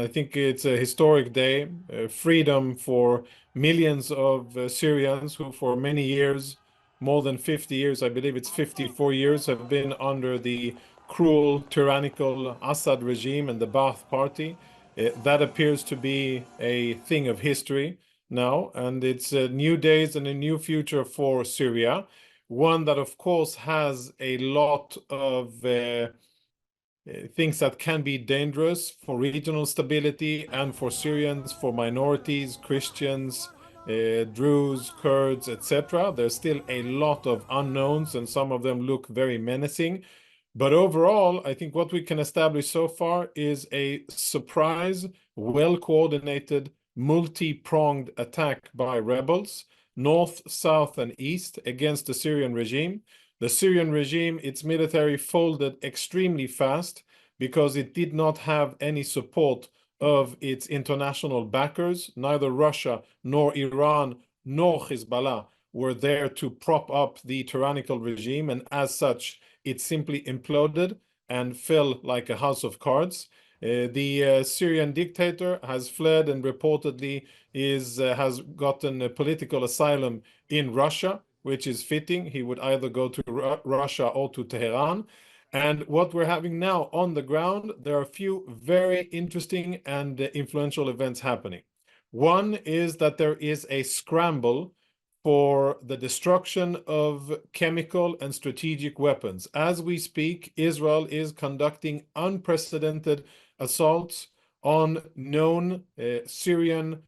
I think it's a historic day, freedom for millions of Syrians who for many years, more than 50 years, I believe it's 54 years, have been under the cruel, tyrannical Assad regime and the Ba'ath Party. That appears to be a thing of history now, and it's new days and a new future for Syria, one that, of course, has a lot of things that can be dangerous for regional stability and for Syrians, for minorities, Christians, Druze, Kurds, etc. There's still a lot of unknowns, and some of them look very menacing. But overall, I think what we can establish so far is a surprise, well-coordinated, multi-pronged attack by rebels, north, south, and east against the Syrian regime. The Syrian regime, its military folded extremely fast because it did not have any support of its international backers. Neither Russia nor Iran nor Hezbollah were there to prop up the tyrannical regime, and as such, it simply imploded and fell like a house of cards. The Syrian dictator has fled and reportedly has gotten a political asylum in Russia, which is fitting. He would either go to Russia or to Tehran. And what we're having now on the ground, there are a few very interesting and influential events happening. One is that there is a scramble for the destruction of chemical and strategic weapons. As we speak, Israel is conducting unprecedented assaults on known Syrian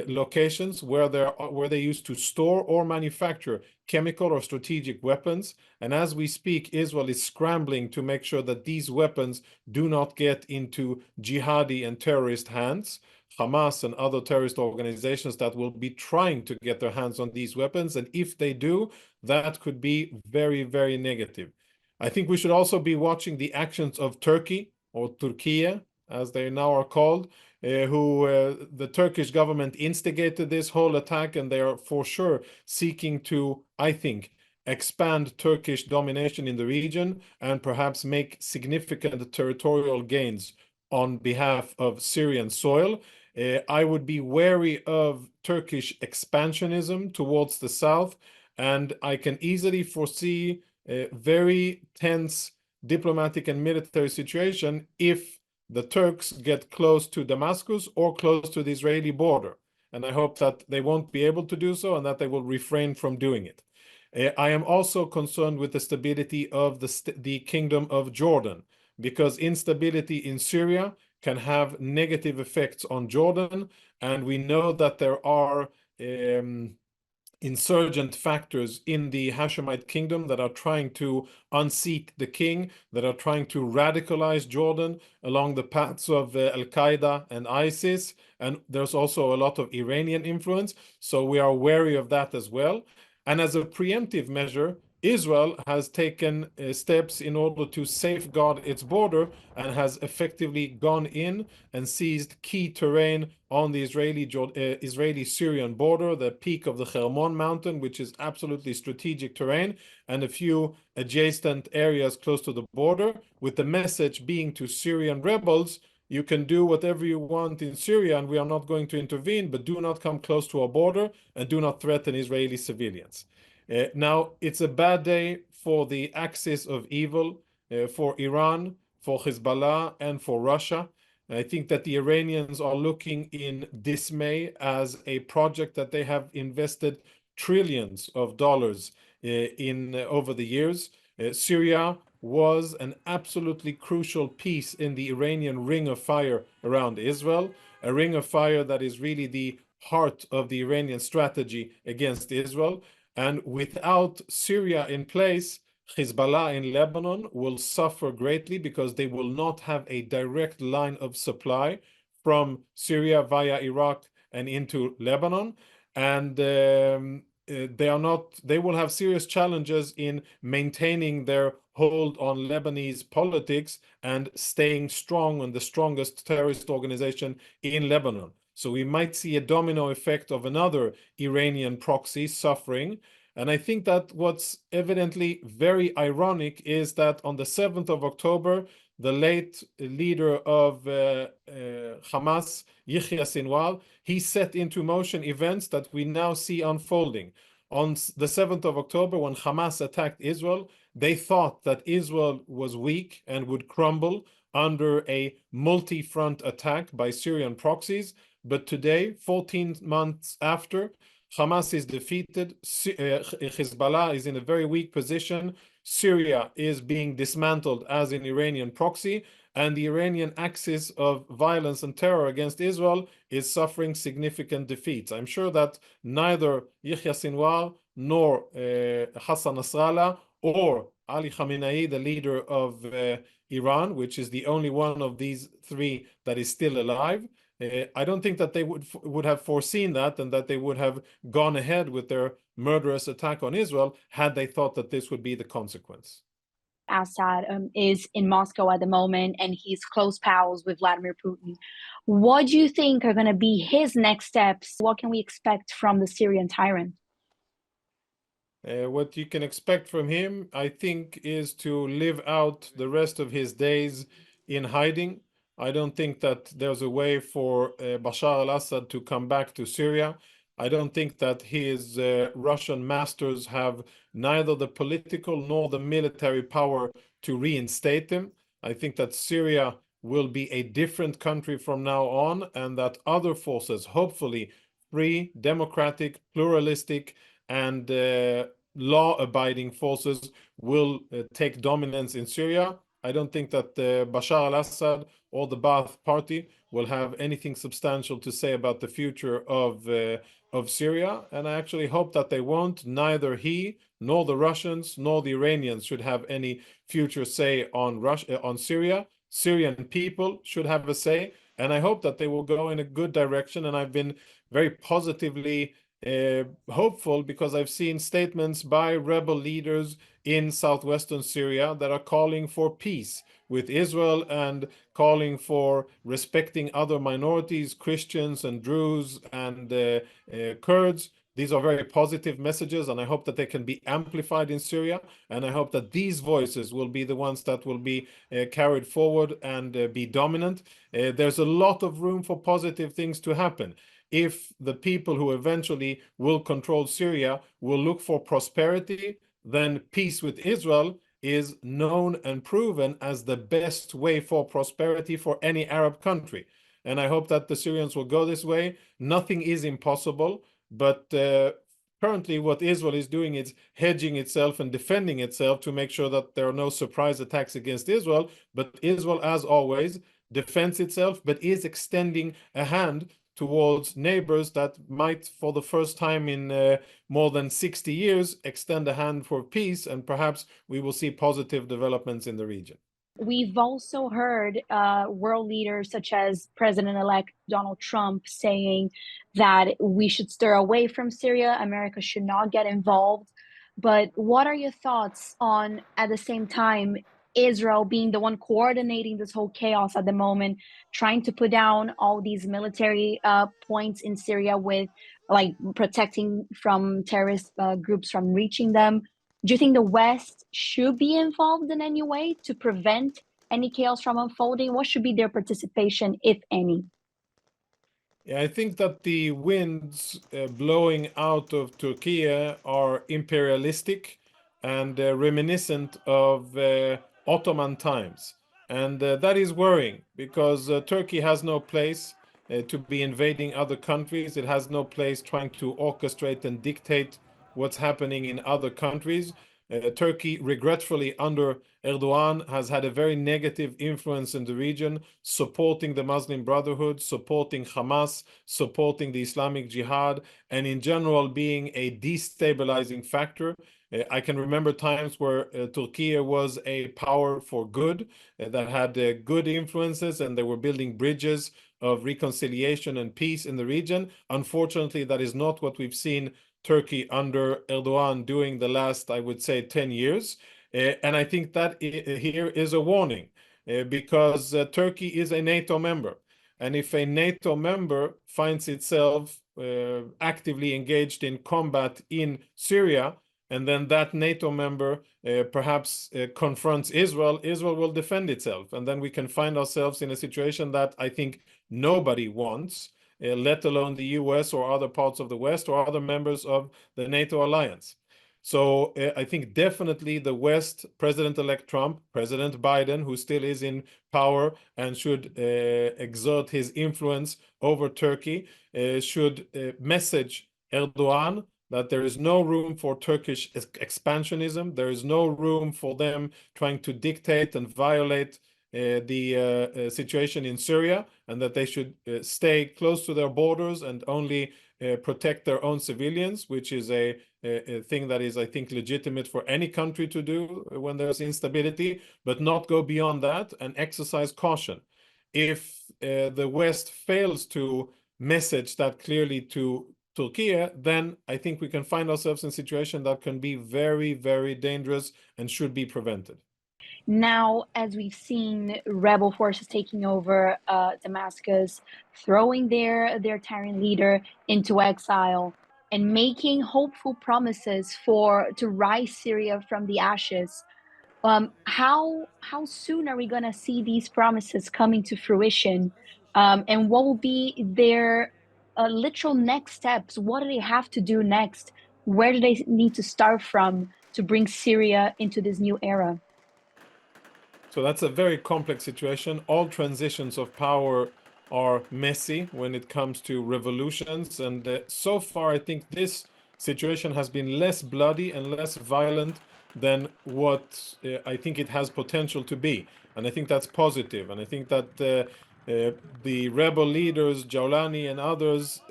locations where they used to store or manufacture chemical or strategic weapons. And as we speak, Israel is scrambling to make sure that these weapons do not get into jihadi and terrorist hands. Hamas and other terrorist organizations that will be trying to get their hands on these weapons. And if they do, that could be very, very negative. I think we should also be watching the actions of Turkey, or Turkey, as they now are called, the Turkish government instigated this whole attack, and they are for sure seeking to, I think, expand Turkish domination in the region and perhaps make significant territorial gains on behalf of Syrian soil. I would be wary of Turkish expansionism towards the south, and I can easily foresee a very tense diplomatic and military situation if the Turks get close to Damascus or close to the Israeli border. And I hope that they won't be able to do so and that they will refrain from doing it. I am also concerned with the stability of the Kingdom of Jordan, because instability in Syria can have negative effects on Jordan. And we know that there are insurgent factors in the Hashemite kingdom that are trying to unseat the king, that are trying to radicalize Jordan along the paths of Al-Qaeda and ISIS. And there's also a lot of Iranian influence. So we are wary of that as well. And as a preemptive measure, Israel has taken steps in order to safeguard its border and has effectively gone in and seized key terrain on the Israeli-Syrian border, the peak of the Hermon mountain, which is absolutely strategic terrain, and a few adjacent areas close to the border, with the message being to Syrian rebels, you can do whatever you want in Syria and we are not going to intervene, but do not come close to our border and do not threaten Israeli civilians. Now, it's a bad day for the axis of evil, for Iran, for Hezbollah, and for Russia. I think that the Iranians are looking in dismay as a project that they have invested trillions of dollars in over the years. Syria was an absolutely crucial piece in the Iranian ring of fire around Israel, a ring of fire that is really the heart of the Iranian strategy against Israel. And without Syria in place, Hezbollah in Lebanon will suffer greatly because they will not have a direct line of supply from Syria via Iraq and into Lebanon. And they will have serious challenges in maintaining their hold on Lebanese politics and staying strong on the strongest terrorist organization in Lebanon. So we might see a domino effect of another Iranian proxy suffering. And I think that what's evidently very ironic is that on the 7th of October, the late leader of Hamas, Yahya Sinwar, he set into motion events that we now see unfolding. On the 7th of October, when Hamas attacked Israel, they thought that Israel was weak and would crumble under a multi-front attack by Syrian proxies. But today, 14 months after, Hamas is defeated, Hezbollah is in a very weak position, Syria is being dismantled as an Iranian proxy, and the Iranian axis of violence and terror against Israel is suffering significant defeats. I'm sure that neither Yahya Sinwar nor Hassan Nasrallah or Ali Khamenei, the leader of Iran, which is the only one of these three that is still alive, I don't think that they would have foreseen that and that they would have gone ahead with their murderous attack on Israel had they thought that this would be the consequence. Assad is in Moscow at the moment, and he's close pals with Vladimir Putin. What do you think are going to be his next steps? What can we expect from the Syrian tyrant? What you can expect from him, I think, is to live out the rest of his days in hiding. I don't think that there's a way for Bashar al-Assad to come back to Syria. I don't think that his Russian masters have neither the political nor the military power to reinstate him. I think that Syria will be a different country from now on, and that other forces, hopefully free, democratic, pluralistic, and law-abiding forces will take dominance in Syria. I don't think that Bashar al-Assad or the Ba'ath Party will have anything substantial to say about the future of Syria, and I actually hope that they won't. Neither he nor the Russians nor the Iranians should have any future say on Syria. Syrian people should have a say, and I hope that they will go in a good direction. And I've been very positively hopeful because I've seen statements by rebel leaders in southwestern Syria that are calling for peace with Israel and calling for respecting other minorities, Christians and Druze and Kurds. These are very positive messages, and I hope that they can be amplified in Syria. And I hope that these voices will be the ones that will be carried forward and be dominant. There's a lot of room for positive things to happen if the people who eventually will control Syria will look for prosperity. Then peace with Israel is known and proven as the best way for prosperity for any Arab country. And I hope that the Syrians will go this way. Nothing is impossible, but currently what Israel is doing is hedging itself and defending itself to make sure that there are no surprise attacks against Israel. But Israel, as always, defends itself, but is extending a hand towards neighbors that might, for the first time in more than 60 years, extend a hand for peace, and perhaps we will see positive developments in the region. We've also heard world leaders such as President-elect Donald Trump saying that we should stir away from Syria, America should not get involved. But what are your thoughts on, at the same time, Israel being the one coordinating this whole chaos at the moment, trying to put down all these military points in Syria with like protecting from terrorist groups from reaching them? Do you think the West should be involved in any way to prevent any chaos from unfolding? What should be their participation, if any? Yeah, I think that the winds blowing out of Turkey are imperialistic and reminiscent of Ottoman times. And that is worrying because Turkey has no place to be invading other countries. It has no place trying to orchestrate and dictate what's happening in other countries. Turkey, regretfully, under Erdogan, has had a very negative influence in the region, supporting the Muslim Brotherhood, supporting Hamas, supporting the Islamic Jihad, and in general being a destabilizing factor. I can remember times where Turkey was a power for good that had good influences, and they were building bridges of reconciliation and peace in the region. Unfortunately, that is not what we've seen Turkey under Erdogan doing the last, I would say, 10 years. And I think that here is a warning because Turkey is a NATO member. And if a NATO member finds itself actively engaged in combat in Syria, and then that NATO member perhaps confronts Israel, Israel will defend itself. And then we can find ourselves in a situation that I think nobody wants, let alone the US or other parts of the West or other members of the NATO alliance. So I think definitely the West, President-elect Trump, President Biden, who still is in power and should exert his influence over Turkey, should message Erdogan that there is no room for Turkish expansionism. There is no room for them trying to dictate and violate the situation in Syria, and that they should stay close to their borders and only protect their own civilians, which is a thing that is, I think, legitimate for any country to do when there's instability, but not go beyond that and exercise caution. If the West fails to message that clearly to Turkey, then I think we can find ourselves in a situation that can be very, very dangerous and should be prevented. Now, as we've seen rebel forces taking over Damascus, throwing their tyrant leader into exile, and making hopeful promises to rise Syria from the ashes, how soon are we going to see these promises coming to fruition? And what will be their literal next steps? What do they have to do next? Where do they need to start from to bring Syria into this new era? So that's a very complex situation. All transitions of power are messy when it comes to revolutions. And so far, I think this situation has been less bloody and less violent than what I think it has potential to be. And I think that's positive. And I think that the rebel leaders, Jawlani and others,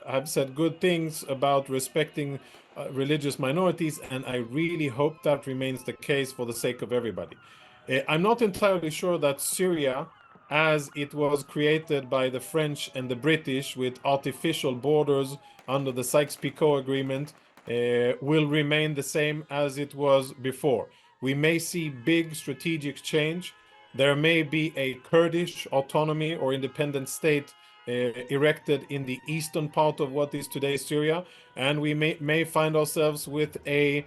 have said good things about respecting religious minorities. And I really hope that remains the case for the sake of everybody. I'm not entirely sure that Syria, as it was created by the French and the British with artificial borders under the Sykes-Picot Agreement, will remain the same as it was before. We may see big strategic change. There may be a Kurdish autonomy or independent state erected in the eastern part of what is today Syria, and we may find ourselves with a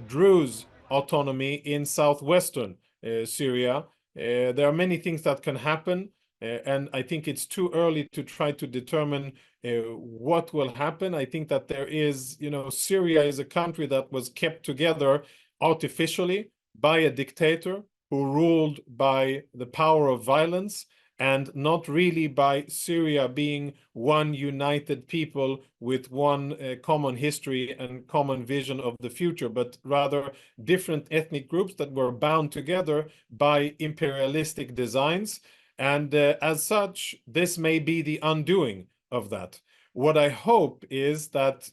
Druze autonomy in southwestern Syria. There are many things that can happen, and I think it's too early to try to determine what will happen. I think that there is, Syria is a country that was kept together artificially by a dictator who ruled by the power of violence, and not really by Syria being one united people with one common history and common vision of the future, but rather different ethnic groups that were bound together by imperialistic designs. And as such, this may be the undoing of that. What I hope is that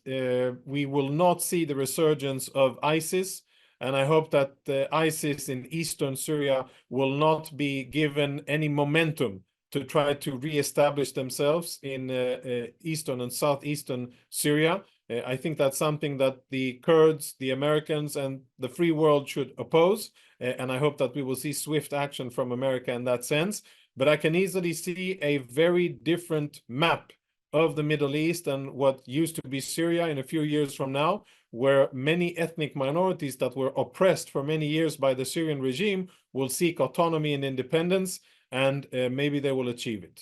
we will not see the resurgence of ISIS, and I hope that ISIS in eastern Syria will not be given any momentum to try to reestablish themselves in eastern and southeastern Syria. I think that's something that the Kurds, the Americans, and the free world should oppose. And I hope that we will see swift action from America in that sense. But I can easily see a very different map of the Middle East and what used to be Syria in a few years from now, where many ethnic minorities that were oppressed for many years by the Syrian regime will seek autonomy and independence, and maybe they will achieve it.